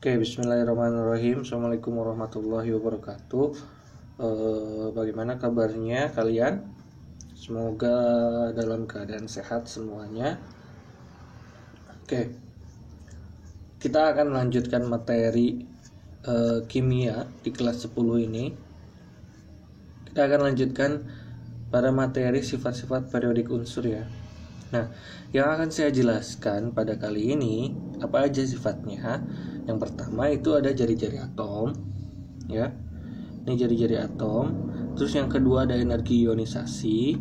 Oke, bismillahirrahmanirrahim. Assalamualaikum warahmatullahi wabarakatuh. Bagaimana kabarnya kalian? Semoga dalam keadaan sehat semuanya. Oke, kita akan melanjutkan materi kimia di kelas 10 ini. Kita akan lanjutkan pada materi sifat-sifat periodik unsur ya. Nah, yang akan saya jelaskan pada kali ini apa aja sifatnya. Yang pertama itu ada jari-jari atom, ya. Ini jari-jari atom. Terus yang kedua ada energi ionisasi.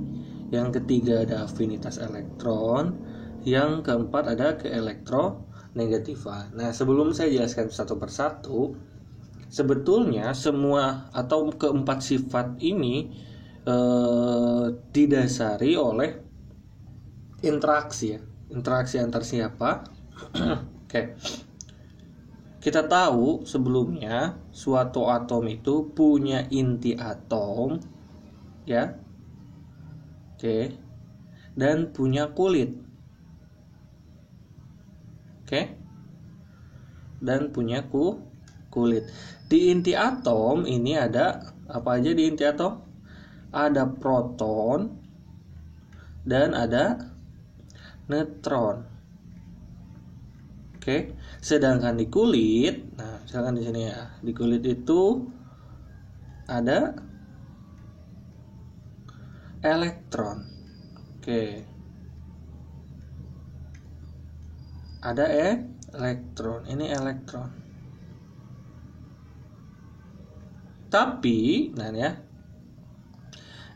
Yang ketiga ada afinitas elektron. Yang keempat ada keelektronegatifan. Nah, sebelum saya jelaskan satu persatu, sebetulnya semua atau keempat sifat ini didasari oleh interaksi ya. Interaksi antar siapa? Oke. Kita tahu sebelumnya suatu atom itu punya inti atom ya. Oke. Dan punya kulit. Oke. Dan punya kulit. Di inti atom ini ada apa aja di inti atom? Ada proton dan ada neutron. Oke, sedangkan di kulit, nah misalkan di sini ya, di kulit itu ada elektron. Oke, ada elektron. Ini elektron. Tapi, nah ya,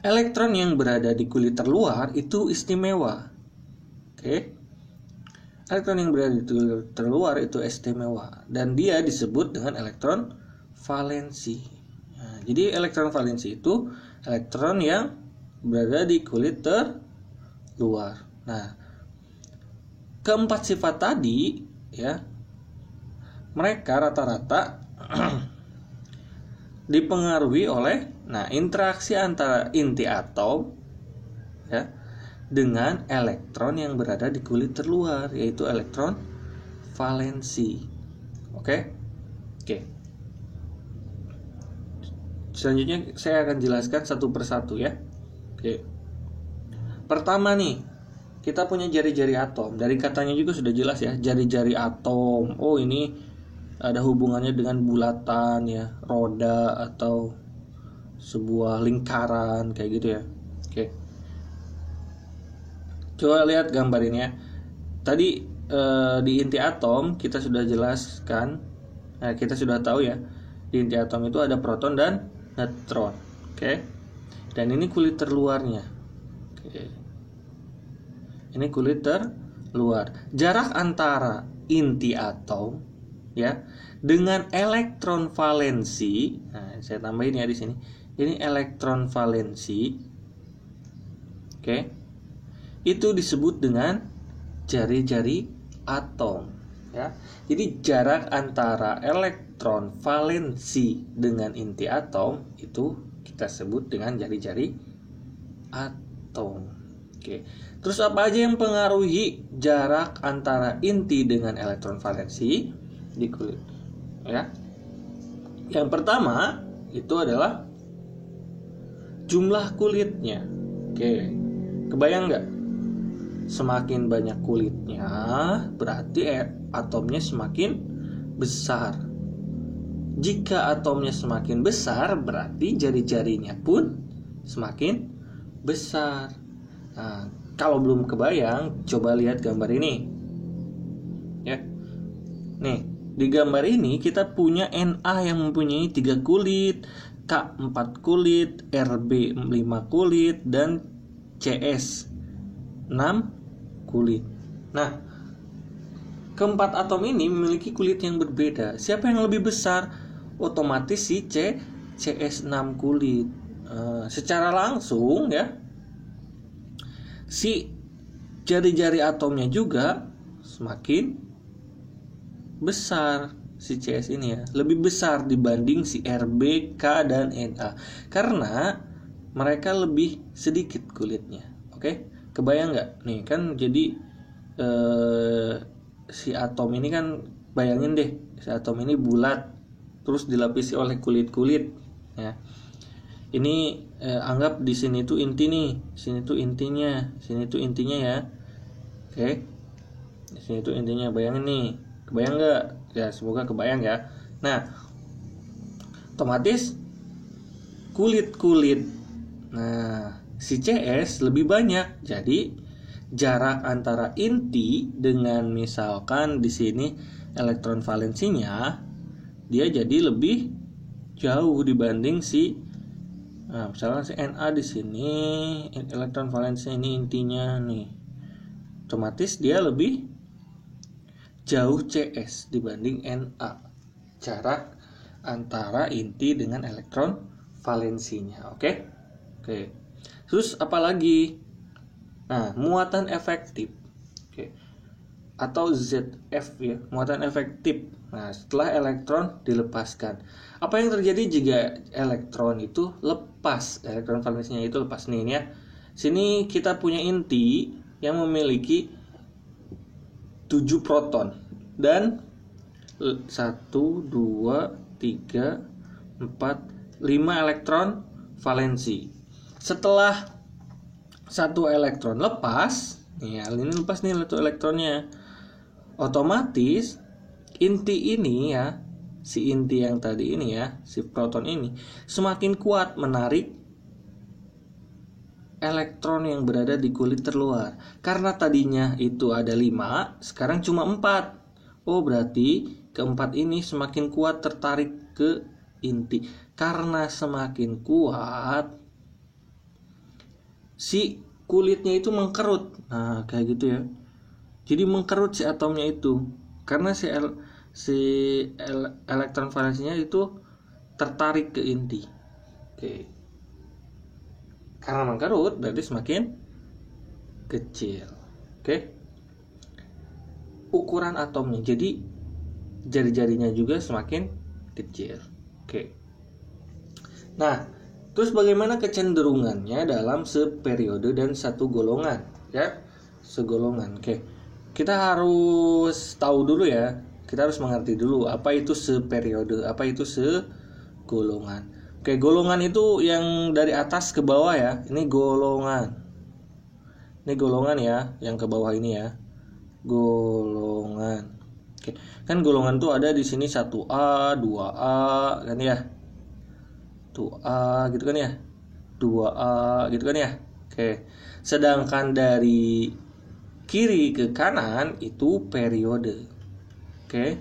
elektron yang berada di kulit terluar itu istimewa. Oke. Elektron yang berada di kulit terluar itu istimewa dan dia disebut dengan elektron valensi. Nah, jadi elektron valensi itu elektron yang berada di kulit terluar. Nah, keempat sifat tadi ya, mereka rata-rata dipengaruhi oleh interaksi antara inti atom ya dengan elektron yang berada di kulit terluar, yaitu elektron valensi. Oke. Selanjutnya saya akan jelaskan satu persatu ya. Oke. Pertama nih, kita punya jari-jari atom. Dari katanya juga sudah jelas ya, jari-jari atom. Oh, ini ada hubungannya dengan bulatan ya, roda atau sebuah lingkaran kayak gitu ya. Oke. Coba lihat gambar ini ya. Tadi di inti atom kita sudah jelaskan. Nah, kita sudah tahu ya. Di inti atom itu ada proton dan neutron. Oke. Dan ini kulit terluarnya. Oke. Ini kulit terluar. Jarak antara inti atom ya dengan elektron valensi. Nah, saya tambahin ya di sini. Ini elektron valensi. Oke. Itu disebut dengan jari-jari atom ya. Jadi jarak antara elektron valensi dengan inti atom itu kita sebut dengan jari-jari atom. Oke. Terus apa aja yang mempengaruhi jarak antara inti dengan elektron valensi di kulit ya? Yang pertama itu adalah jumlah kulitnya. Oke. Kebayang nggak? Semakin banyak kulitnya berarti atomnya semakin besar. Jika atomnya semakin besar berarti jari-jarinya pun semakin besar. Nah, kalau belum kebayang, coba lihat gambar ini ya. Nih, di gambar ini kita punya Na yang mempunyai 3 kulit, K 4 kulit, Rb 5 kulit, dan Cs 6 kulit. Nah, keempat atom ini memiliki kulit yang berbeda. Siapa yang lebih besar? Otomatis si CS6 kulit. Secara langsung ya, si jari-jari atomnya juga semakin besar. Si CS ini ya, lebih besar dibanding si Rb, K, dan Na. Karena mereka lebih sedikit kulitnya. Oke, kebayang nggak? Nih kan jadi si atom ini kan bayangin deh, si atom ini bulat terus dilapisi oleh kulit-kulit ya. Ini anggap di sini tuh inti nih, sini tuh intinya, sini tuh intinya ya. Oke. Di sini tuh intinya, bayangin nih. Kebayang nggak? Ya, semoga kebayang ya. Nah, otomatis kulit-kulit. Nah, si CS lebih banyak. Jadi jarak antara inti dengan misalkan di sini elektron valensinya dia jadi lebih jauh dibanding si misalkan si Na di sini elektron valensinya ini intinya nih. Otomatis dia lebih jauh CS dibanding Na. Jarak antara inti dengan elektron valensinya. Oke? Oke. Terus apalagi? Nah, muatan efektif. Oke. Atau ZF ya, muatan efektif. Nah, setelah elektron dilepaskan. Apa yang terjadi jika elektron itu lepas? Elektron valensinya itu lepas nih ya. Sini kita punya inti yang memiliki 7 proton dan 1 2 3 4 5 elektron valensi. Setelah satu elektron lepas, nih ini lepas nih satu elektronnya. Otomatis inti ini ya, si inti yang tadi ini ya, si proton ini semakin kuat menarik elektron yang berada di kulit terluar. Karena tadinya itu ada 5, sekarang cuma 4. Oh, berarti keempat ini semakin kuat tertarik ke inti. Karena semakin kuat, si kulitnya itu mengkerut. Nah, kayak gitu ya. Jadi mengkerut si atomnya itu. Karena elektron valensinya itu tertarik ke inti. Oke. Karena mengkerut berarti semakin kecil. Oke. Ukuran atomnya, jadi jari-jarinya juga semakin kecil. Oke. Nah, terus bagaimana kecenderungannya dalam seperiode dan satu golongan ya? Segolongan. Oke. Kita harus tahu dulu ya. Kita harus mengerti dulu apa itu seperiode, apa itu segolongan. Oke, golongan itu yang dari atas ke bawah ya. Ini golongan. Ini golongan ya, yang ke bawah ini ya. Golongan. Oke. Kan golongan tuh ada di sini 1A, 2A kan ya. 1A gitu kan ya. 2A gitu kan ya. Oke. Sedangkan dari kiri ke kanan itu periode. Oke.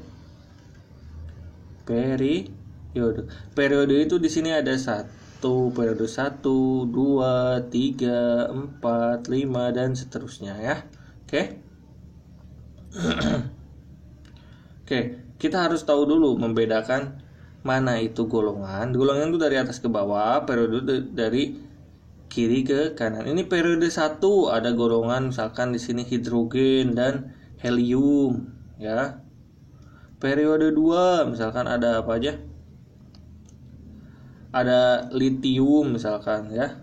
Periode. Periode itu di sini ada 1, periode 1, 2, 3, 4, 5 dan seterusnya ya. Oke. Oke, kita harus tahu dulu membedakan mana itu golongan. Golongan itu dari atas ke bawah, periode dari kiri ke kanan. Ini periode 1 ada golongan misalkan di sini hidrogen dan helium ya. Periode 2 misalkan ada apa aja? Ada litium misalkan ya.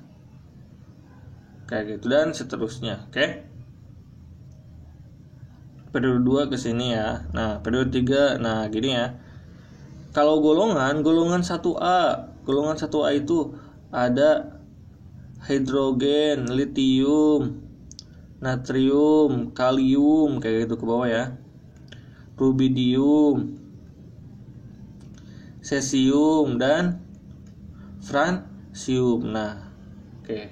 Kayak gitu dan seterusnya, oke? Periode 2 ke sini ya. Nah, periode 3 nah gini ya. Kalau golongan 1A. Golongan 1A itu ada hidrogen, litium, natrium, kalium kayak gitu ke bawah ya. Rubidium, cesium dan francium. Nah, oke.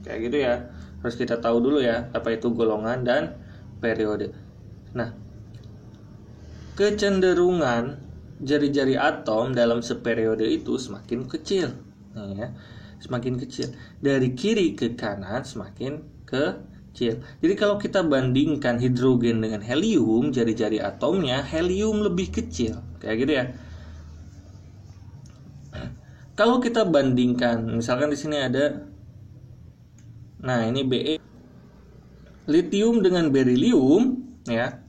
Kayak gitu ya. Harus kita tahu dulu ya apa itu golongan dan periode. Nah, kecenderungan jari-jari atom dalam seperiode itu semakin kecil. Nah, ya. Semakin kecil. Dari kiri ke kanan semakin kecil. Jadi kalau kita bandingkan hidrogen dengan helium, jari-jari atomnya helium lebih kecil. Kayak gitu ya. Kalau kita bandingkan, misalkan di sini ada, nah ini Be, litium dengan berilium, ya.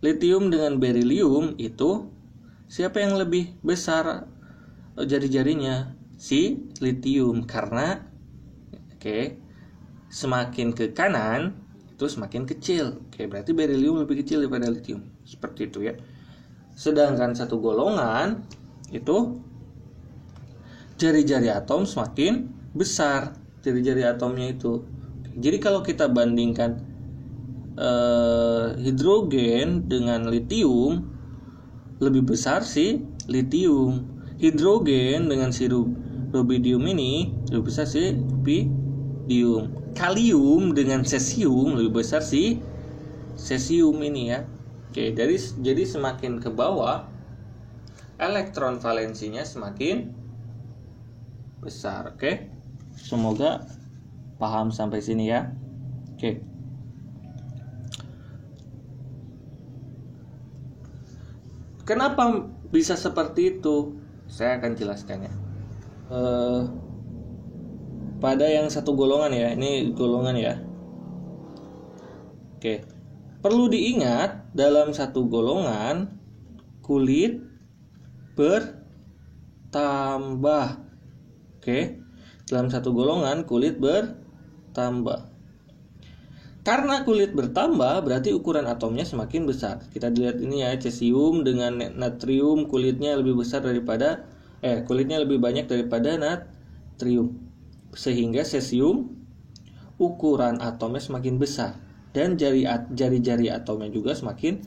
Litium dengan berilium itu siapa yang lebih besar jari-jarinya? Si litium, karena semakin ke kanan itu semakin kecil. Berarti berilium lebih kecil daripada litium. Seperti itu ya. Sedangkan satu golongan itu jari-jari atom semakin besar, jari-jari atomnya itu. Jadi kalau kita bandingkan hidrogen dengan litium, lebih besar si litium. Hidrogen dengan si rubidium ini lebih besar si rubidium. Kalium dengan cesium lebih besar si cesium ini ya. Oke, jadi semakin ke bawah elektron valensinya semakin besar. Oke. Semoga paham sampai sini ya. Oke. Kenapa bisa seperti itu? Saya akan jelaskan ya. Pada yang satu golongan ya, ini golongan ya. Oke. Perlu diingat dalam satu golongan kulit bertambah. Oke. Dalam satu golongan kulit bertambah. Karena kulit bertambah berarti ukuran atomnya semakin besar. Kita lihat ini ya, cesium dengan natrium kulitnya lebih besar daripada kulitnya lebih banyak daripada natrium. Sehingga cesium ukuran atomnya semakin besar dan jari-jari atomnya juga semakin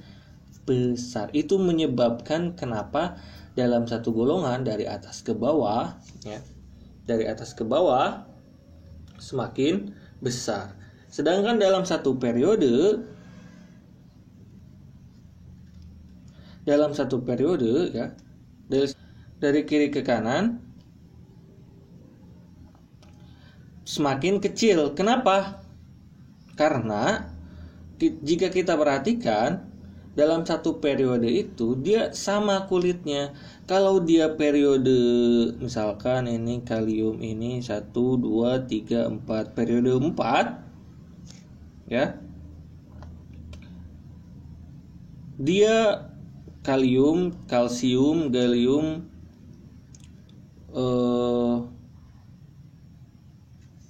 besar. Itu menyebabkan kenapa dalam satu golongan dari atas ke bawah ya, dari atas ke bawah semakin besar. Sedangkan dalam satu periode ya, dari kiri ke kanan semakin kecil. Kenapa? Karena jika kita perhatikan dalam satu periode itu dia sama kulitnya. Kalau dia periode misalkan ini kalium ini 1, 2, 3, 4, periode 4 ya, dia kalium, kalsium, gallium,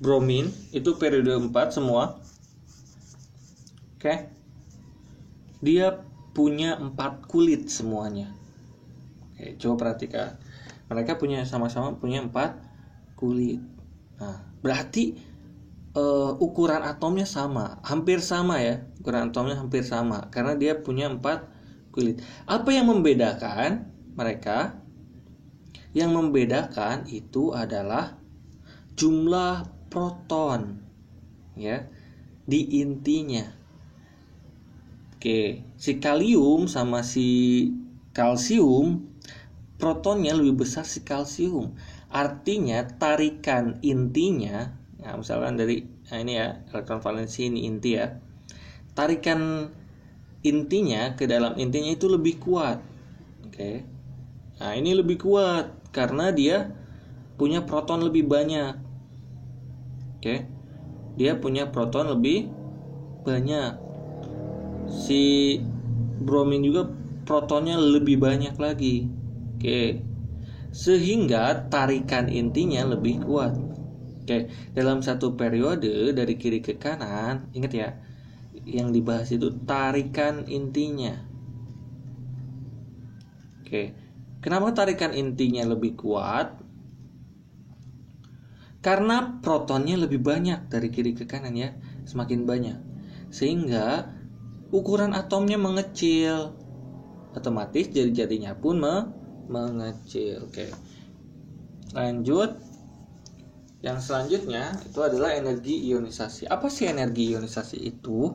bromin itu periode 4 semua. Oke. Dia punya 4 kulit semuanya. Oke, coba perhatikan. Mereka sama-sama punya 4 kulit. Nah, berarti ukuran atomnya sama, hampir sama ya. Ukuran atomnya hampir sama karena dia punya 4 kulit. Apa yang membedakan mereka? Yang membedakan itu adalah jumlah proton ya di intinya. Oke, si kalium sama si kalsium protonnya lebih besar si kalsium. Artinya tarikan intinya, nah, misalkan dari ini ya, elektron valensi ini inti ya. Tarikan intinya ke dalam intinya itu lebih kuat. Oke. Nah, ini lebih kuat karena dia punya proton lebih banyak. Oke. Dia punya proton lebih banyak. Si bromin juga protonnya lebih banyak lagi. Oke. Sehingga tarikan intinya lebih kuat. Oke, dalam satu periode dari kiri ke kanan, ingat ya, yang dibahas itu tarikan intinya. Oke, kenapa tarikan intinya lebih kuat? Karena protonnya lebih banyak dari kiri ke kanan ya, semakin banyak. Sehingga ukuran atomnya mengecil. Otomatis jari-jarinya pun mengecil. Oke. Lanjut. Yang selanjutnya itu adalah energi ionisasi. Apa sih energi ionisasi itu?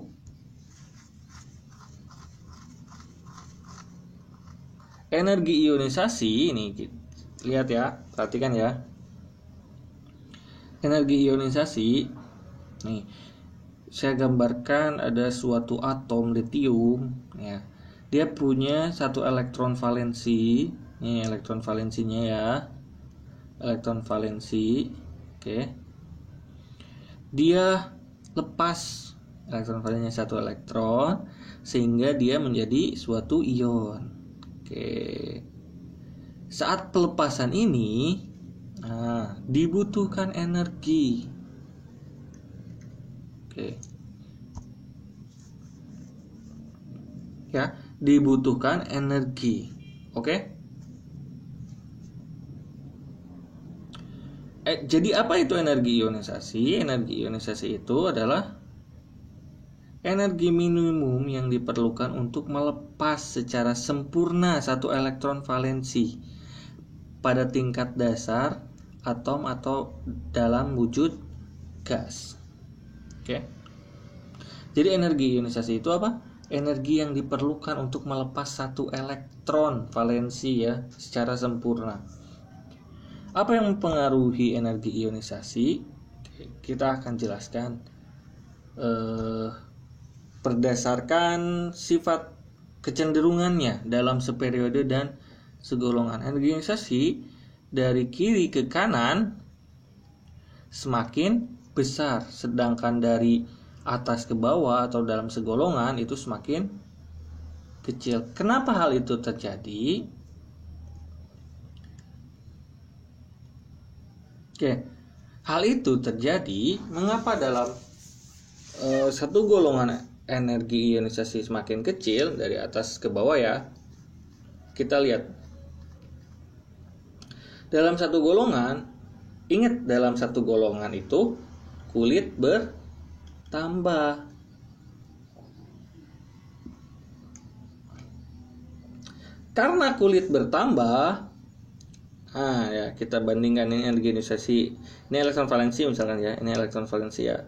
Energi ionisasi ini lihat ya, perhatikan ya. Energi ionisasi nih, saya gambarkan ada suatu atom litium ya. Dia punya satu elektron valensi. Nih elektron valensinya ya. Elektron valensi. Oke. Dia lepas elektron valensinya satu elektron sehingga dia menjadi suatu ion. Oke. Saat pelepasan ini dibutuhkan energi. Oke. Ya, dibutuhkan energi. Oke? Jadi apa itu energi ionisasi? Energi ionisasi itu adalah energi minimum yang diperlukan untuk melepas secara sempurna satu elektron valensi pada tingkat dasar atom atau dalam wujud gas. Oke. Jadi energi ionisasi itu apa? Energi yang diperlukan untuk melepas satu elektron valensi ya secara sempurna. Apa yang mempengaruhi energi ionisasi? Kita akan jelaskan berdasarkan sifat kecenderungannya dalam seperiode dan segolongan. Energi ionisasi dari kiri ke kanan semakin besar, sedangkan dari atas ke bawah atau dalam segolongan itu semakin kecil. Kenapa hal itu terjadi? Oke, hal itu terjadi mengapa dalam satu golongan energi ionisasi semakin kecil dari atas ke bawah ya. Kita lihat dalam satu golongan, ingat dalam satu golongan itu kulit bertambah. Karena kulit bertambah, ya kita bandingkan ini energi ionisasi. Ini elektron valensi misalkan ya. Ini elektron valensi ya.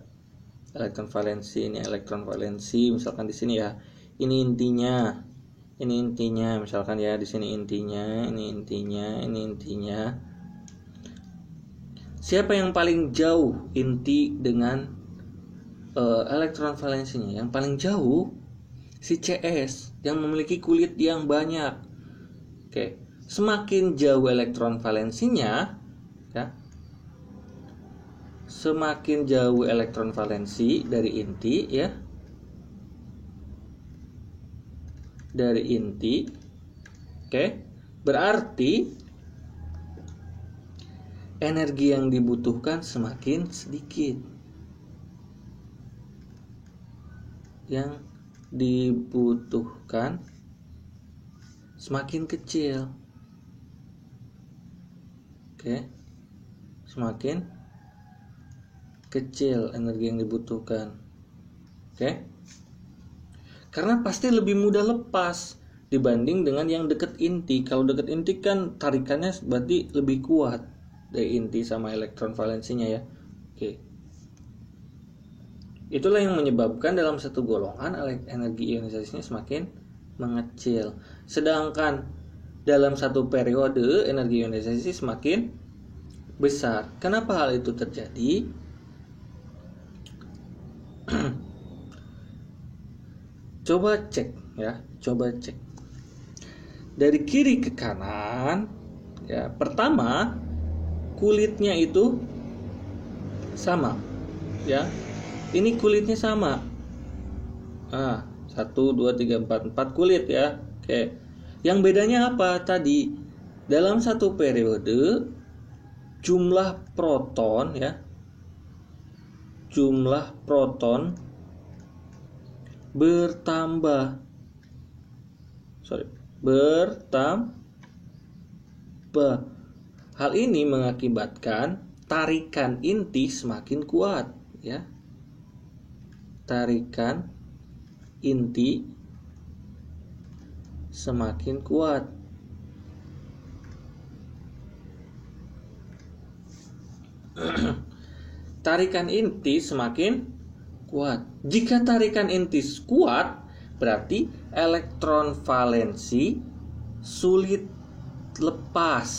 Elektron valensi, ini elektron valensi misalkan di sini ya. Ini intinya. Ini intinya misalkan ya, di sini intinya, ini intinya, ini intinya. Siapa yang paling jauh inti dengan elektron valensinya? Yang paling jauh si CS yang memiliki kulit yang banyak. Oke. Semakin jauh elektron valensinya, ya, semakin jauh elektron valensi dari inti, ya, dari inti, oke, berarti energi yang dibutuhkan semakin sedikit, yang dibutuhkan semakin kecil. Oke, semakin kecil energi yang dibutuhkan. Oke, karena pasti lebih mudah lepas dibanding dengan yang dekat inti. Kalau dekat inti kan tarikannya berarti lebih kuat dari inti sama elektron valensinya ya. Oke, itulah yang menyebabkan dalam satu golongan energi ionisasinya semakin mengecil. Sedangkan dalam satu periode energi ionisasi semakin besar. Kenapa hal itu terjadi? Coba cek ya, coba cek. Dari kiri ke kanan ya. Pertama, kulitnya itu sama ya. Ini kulitnya sama. 1 2 3 4 kulit ya. Oke. Yang bedanya apa tadi? Dalam satu periode jumlah proton ya, jumlah proton bertambah. Hal ini mengakibatkan tarikan inti semakin kuat ya. Tarikan inti semakin kuat. Tarikan inti semakin kuat. Jika tarikan inti kuat, berarti elektron valensi sulit lepas.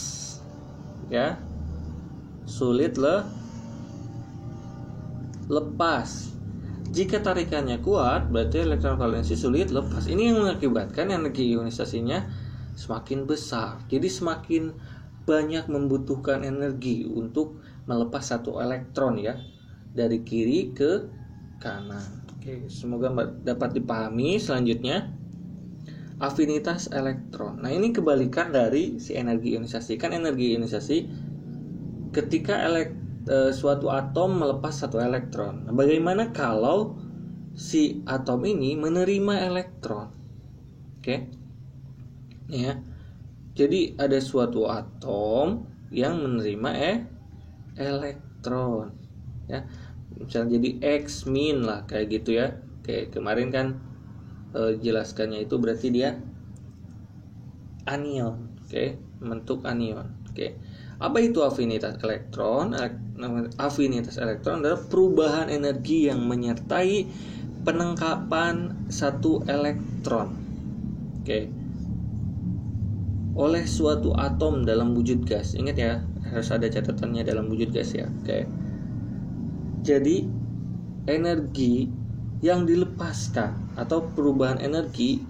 Ya. Sulit lepas. Jika tarikannya kuat, berarti elektron valensi sulit lepas. Ini yang mengakibatkan energi ionisasinya semakin besar. Jadi semakin banyak membutuhkan energi untuk melepas satu elektron ya, dari kiri ke kanan. Oke, semoga dapat dipahami. Selanjutnya, afinitas elektron. Nah, ini kebalikan dari si energi ionisasi. Kan energi ionisasi ketika suatu atom melepas satu elektron. Nah, bagaimana kalau si atom ini menerima elektron? Oke. Ya. Jadi ada suatu atom yang menerima elektron, ya. Misalnya jadi X min lah kayak gitu ya. Oke, kemarin kan jelaskannya itu berarti dia anion, oke, bentuk anion. Oke. Apa itu afinitas elektron? Afinitas elektron adalah perubahan energi yang menyertai penengkapan satu elektron, oke, oleh suatu atom dalam wujud gas. Ingat ya, harus ada catatannya dalam wujud gas ya. Oke. Jadi energi yang dilepaskan atau perubahan energi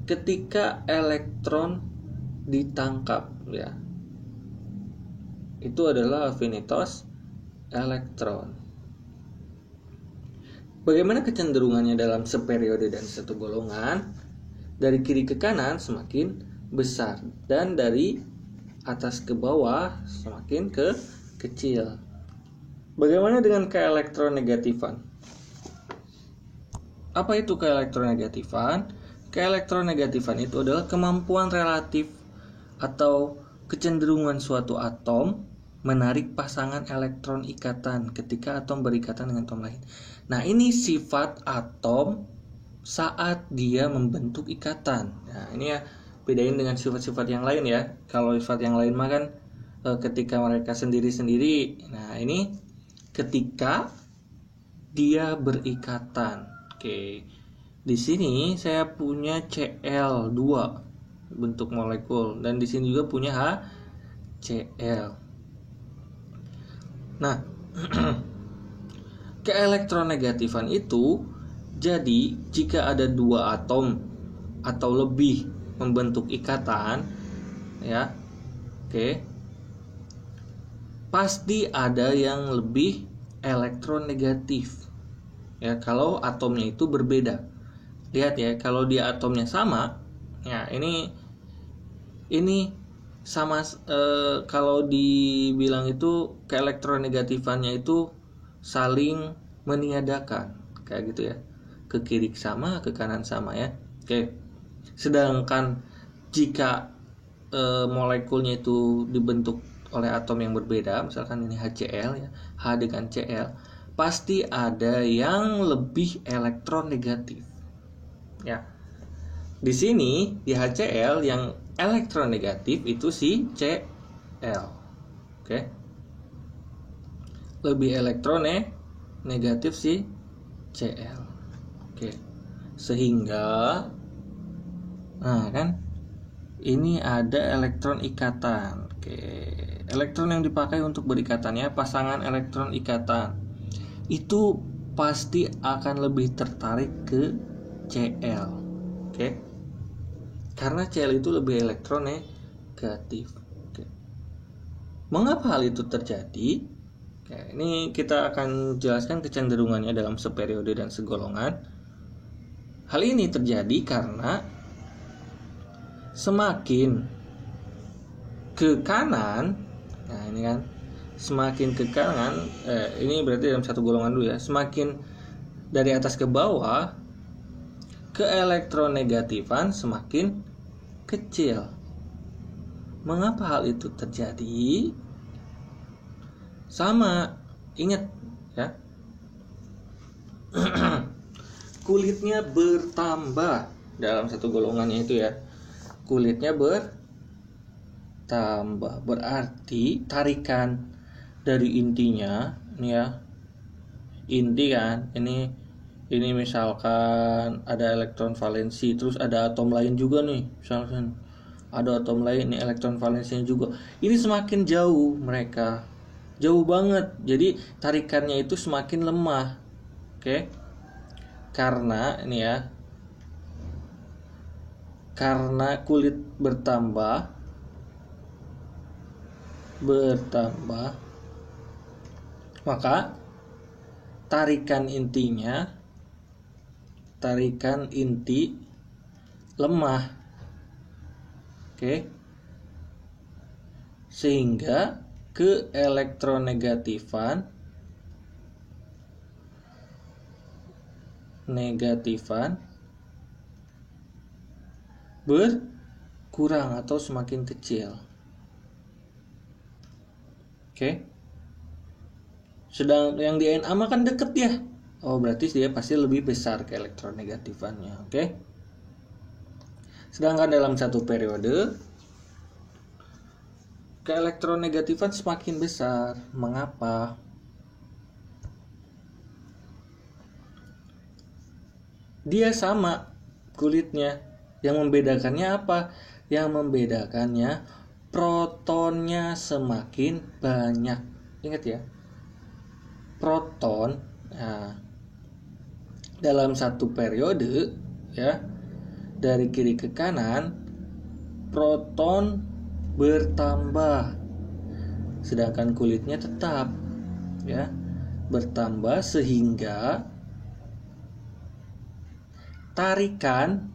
ketika elektron ditangkap ya, itu adalah afinitas elektron. Bagaimana kecenderungannya dalam seperiode dan satu golongan? Dari kiri ke kanan semakin besar dan dari atas ke bawah semakin kecil. Bagaimana dengan keelektronegatifan? Apa itu keelektronegatifan? Keelektronegatifan itu adalah kemampuan relatif atau kecenderungan suatu atom menarik pasangan elektron ikatan ketika atom berikatan dengan atom lain. Nah, ini sifat atom saat dia membentuk ikatan. Nah, ini ya bedain dengan sifat-sifat yang lain ya. Kalau sifat yang lain mah kan ketika mereka sendiri-sendiri. Nah, ini ketika dia berikatan. Oke. Di sini saya punya Cl2 bentuk molekul dan di sini juga punya HCl. Nah, keelektronegatifan itu jadi jika ada dua atom atau lebih membentuk ikatan ya. Oke. Pasti ada yang lebih elektronegatif. Ya, kalau atomnya itu berbeda. Lihat ya, kalau dia atomnya sama, ya ini sama kalau dibilang itu keelektronegatifannya itu saling meniadakan kayak gitu ya, ke kiri sama, ke kanan sama ya. Oke. Sedangkan jika molekulnya itu dibentuk oleh atom yang berbeda, misalkan ini HCl ya, H dengan Cl, pasti ada yang lebih elektronegatif ya. Di sini di HCl yang elektronegatif itu si Cl. Oke. Lebih elektronegatif si Cl. Oke. Sehingga nah kan ini ada elektron ikatan. Oke. Elektron yang dipakai untuk berikatannya pasangan elektron ikatan. Itu pasti akan lebih tertarik ke Cl. Oke. Karena Cl itu lebih elektronegatif. Oke. Mengapa hal itu terjadi? Oke, ini kita akan jelaskan kecenderungannya dalam seperiode dan segolongan. Hal ini terjadi karena semakin ke kanan, nah ini kan semakin ke kanan, ini berarti dalam satu golongan dulu ya, semakin dari atas ke bawah, keelektronegatifan semakin kecil. Mengapa hal itu terjadi? Sama, ingat ya, kulitnya bertambah dalam satu golongannya itu ya, kulitnya bertambah, berarti tarikan dari intinya ini ya, inti kan ini misalkan ada elektron valensi, terus ada atom lain juga nih, misalkan ada atom lain nih elektron valensinya juga, ini semakin jauh, mereka jauh banget, jadi tarikannya itu semakin lemah. Oke. Karena ini ya, karena kulit bertambah, maka tarikan inti lemah. Oke. Sehingga keelektronegatifan berkurang atau semakin kecil. Oke. Sedang yang di Na kan deket ya. Oh, berarti dia pasti lebih besar ke elektronegatifannya. Oke. Sedangkan dalam satu periode keelektronegatifan semakin besar. Mengapa? Dia sama kulitnya. Yang membedakannya apa? Yang membedakannya protonnya semakin banyak. Ingat ya. Proton, nah, dalam satu periode ya, dari kiri ke kanan proton bertambah, sedangkan kulitnya tetap ya bertambah, sehingga tarikan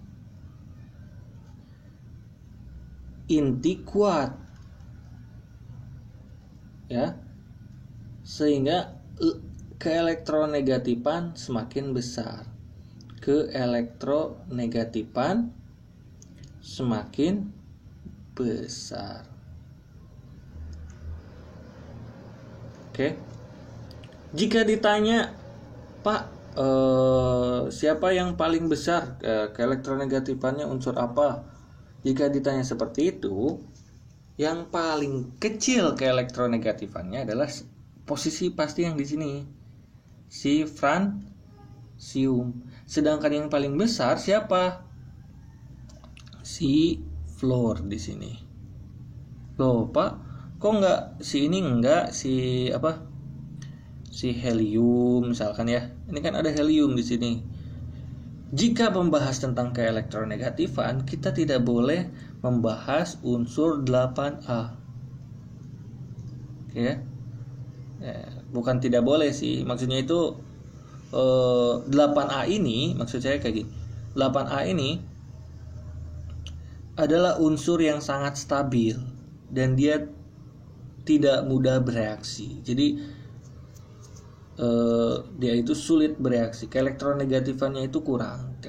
inti kuat ya, sehingga keelektronegatifan semakin besar. Keelektronegatifan semakin besar. Oke. Jika ditanya, Pak, siapa yang paling besar keelektronegatifannya, unsur apa? Jika ditanya seperti itu, yang paling kecil keelektronegatifannya adalah posisi pasti yang di sini, si francium. Sedangkan yang paling besar siapa? Si fluor di sini. Loh, Pak, kok nggak si ini, nggak si apa? Si helium misalkan ya. Ini kan ada helium di sini. Jika membahas tentang keelektronegatifan, kita tidak boleh membahas unsur 8A. Oke. Ya, bukan tidak boleh sih. Maksudnya itu 8A ini, maksud saya kayak gini. 8A ini adalah unsur yang sangat stabil dan dia tidak mudah bereaksi. Jadi dia itu sulit bereaksi. Keelektronegatifannya itu kurang.